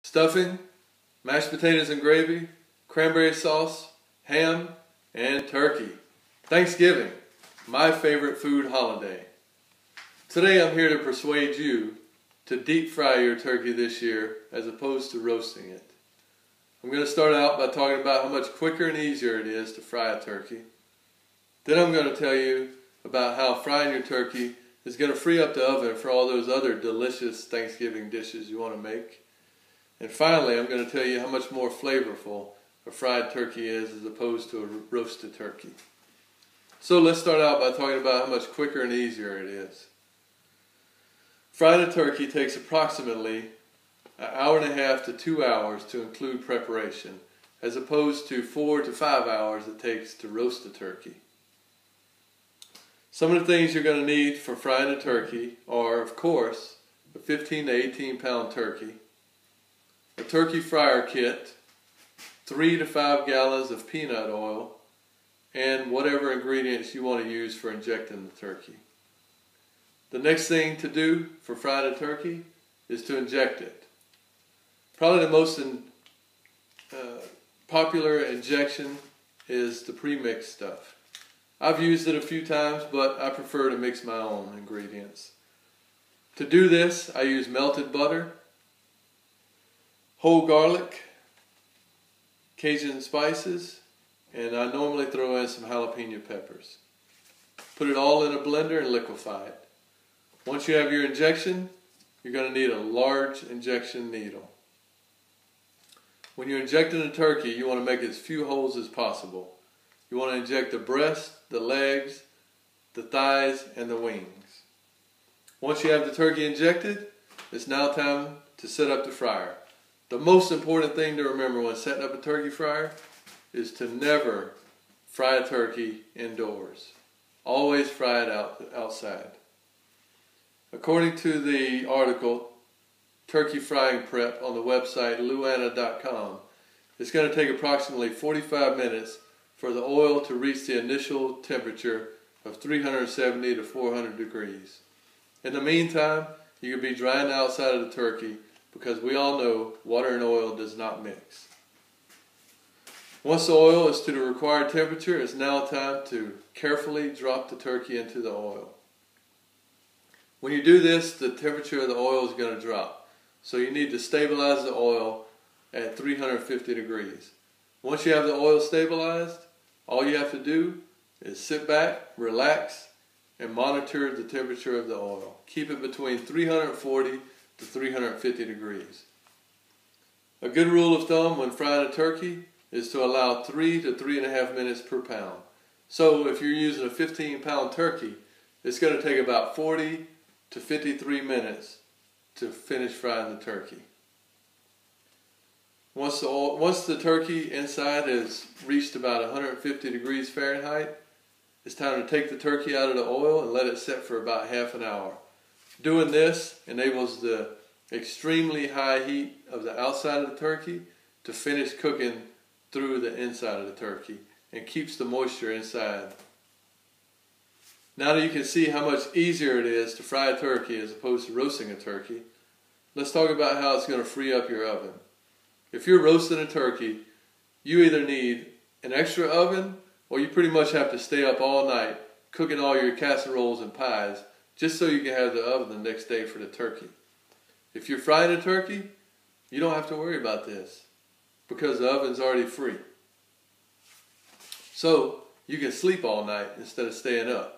stuffing, mashed potatoes and gravy, cranberry sauce, ham, and turkey. Thanksgiving, my favorite food holiday. Today I'm here to persuade you to deep fry your turkey this year as opposed to roasting it. I'm going to start out by talking about how much quicker and easier it is to fry a turkey. Then I'm going to tell you about how frying your turkey is going to free up the oven for all those other delicious Thanksgiving dishes you want to make. And finally, I'm going to tell you how much more flavorful a fried turkey is as opposed to a roasted turkey. So let's start out by talking about how much quicker and easier it is. Frying a turkey takes approximately an hour and a half to 2 hours to include preparation, as opposed to 4 to 5 hours it takes to roast a turkey. Some of the things you're going to need for frying a turkey are, of course, a 15 to 18 pound turkey, a turkey fryer kit, 3 to 5 gallons of peanut oil, and whatever ingredients you want to use for injecting the turkey. The next thing to do for frying a turkey is to inject it. Probably the most popular injection is the pre-mixed stuff. I've used it a few times, but I prefer to mix my own ingredients. To do this, I use melted butter, whole garlic, Cajun spices, and I normally throw in some jalapeno peppers. Put it all in a blender and liquefy it. Once you have your injection, you're going to need a large injection needle. When you're injecting a turkey, you want to make as few holes as possible. You want to inject the breast, the legs, the thighs, and the wings. Once you have the turkey injected, it's now time to set up the fryer. The most important thing to remember when setting up a turkey fryer is to never fry a turkey indoors. Always fry it outside. According to the article, Turkey Frying Prep on the website luana.com, it's going to take approximately 45 minutes for the oil to reach the initial temperature of 370 to 400 degrees. In the meantime, you can be drying the outside of the turkey because we all know water and oil does not mix. Once the oil is to the required temperature, it's now time to carefully drop the turkey into the oil. When you do this, the temperature of the oil is going to drop. So you need to stabilize the oil at 350 degrees. Once you have the oil stabilized, all you have to do is sit back, relax, and monitor the temperature of the oil. Keep it between 340 to 350 degrees. A good rule of thumb when frying a turkey is to allow 3 to 3.5 minutes per pound. So if you're using a 15-pound turkey, it's going to take about 40 to 53 minutes to finish frying the turkey. Once the turkey inside has reached about 150 degrees Fahrenheit, it's time to take the turkey out of the oil and let it set for about half an hour. Doing this enables the extremely high heat of the outside of the turkey to finish cooking through the inside of the turkey and keeps the moisture inside. Now that you can see how much easier it is to fry a turkey as opposed to roasting a turkey, let's talk about how it's going to free up your oven. If you're roasting a turkey, you either need an extra oven or you pretty much have to stay up all night cooking all your casseroles and pies just so you can have the oven the next day for the turkey. If you're frying a turkey, you don't have to worry about this because the oven's already free. So you can sleep all night instead of staying up.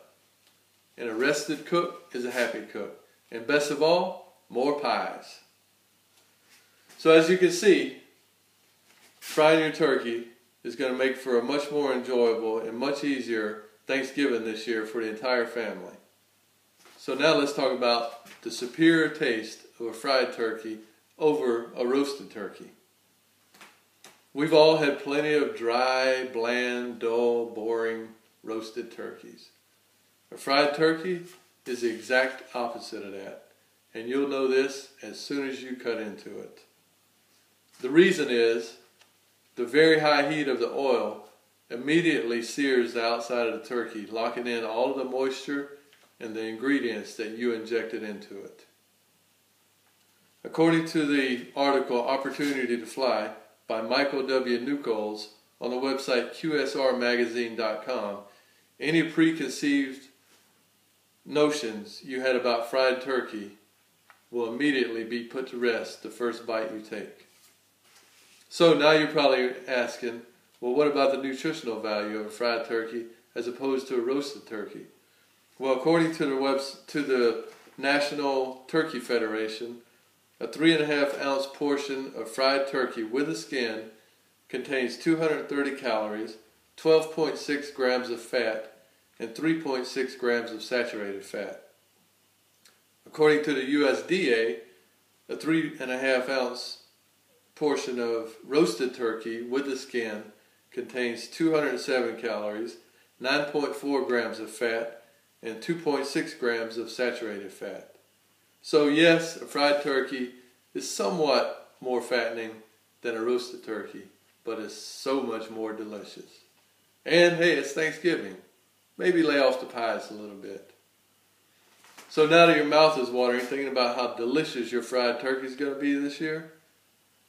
And a rested cook is a happy cook. And best of all, more pies. So as you can see, frying your turkey is going to make for a much more enjoyable and much easier Thanksgiving this year for the entire family. So now let's talk about the superior taste of a fried turkey over a roasted turkey. We've all had plenty of dry, bland, dull, boring roasted turkeys. A fried turkey is the exact opposite of that, and you'll know this as soon as you cut into it. The reason is the very high heat of the oil immediately sears the outside of the turkey, locking in all of the moisture and the ingredients that you injected into it. According to the article Opportunity to Fly by Michael W. Nichols on the website qsrmagazine.com, any preconceived notions you had about fried turkey will immediately be put to rest the first bite you take. So now you're probably asking, well, what about the nutritional value of a fried turkey as opposed to a roasted turkey? Well, according to the National Turkey Federation, a 3.5 ounce portion of fried turkey with a skin contains 230 calories, 12.6 grams of fat, and 3.6 grams of saturated fat. According to the USDA, a 3.5 ounce portion of roasted turkey with the skin contains 207 calories, 9.4 grams of fat, and 2.6 grams of saturated fat. So yes, a fried turkey is somewhat more fattening than a roasted turkey, but it's so much more delicious. And hey, it's Thanksgiving. Maybe lay off the pies a little bit. So now that your mouth is watering, thinking about how delicious your fried turkey is going to be this year,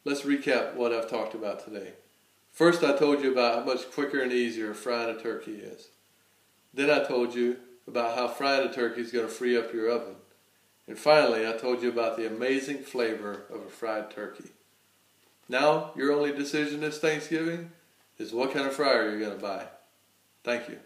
let's recap what I've talked about today. First, I told you about how much quicker and easier frying a turkey is. Then I told you about how frying a turkey is going to free up your oven. And finally, I told you about the amazing flavor of a fried turkey. Now, your only decision this Thanksgiving is what kind of fryer you're going to buy. Thank you.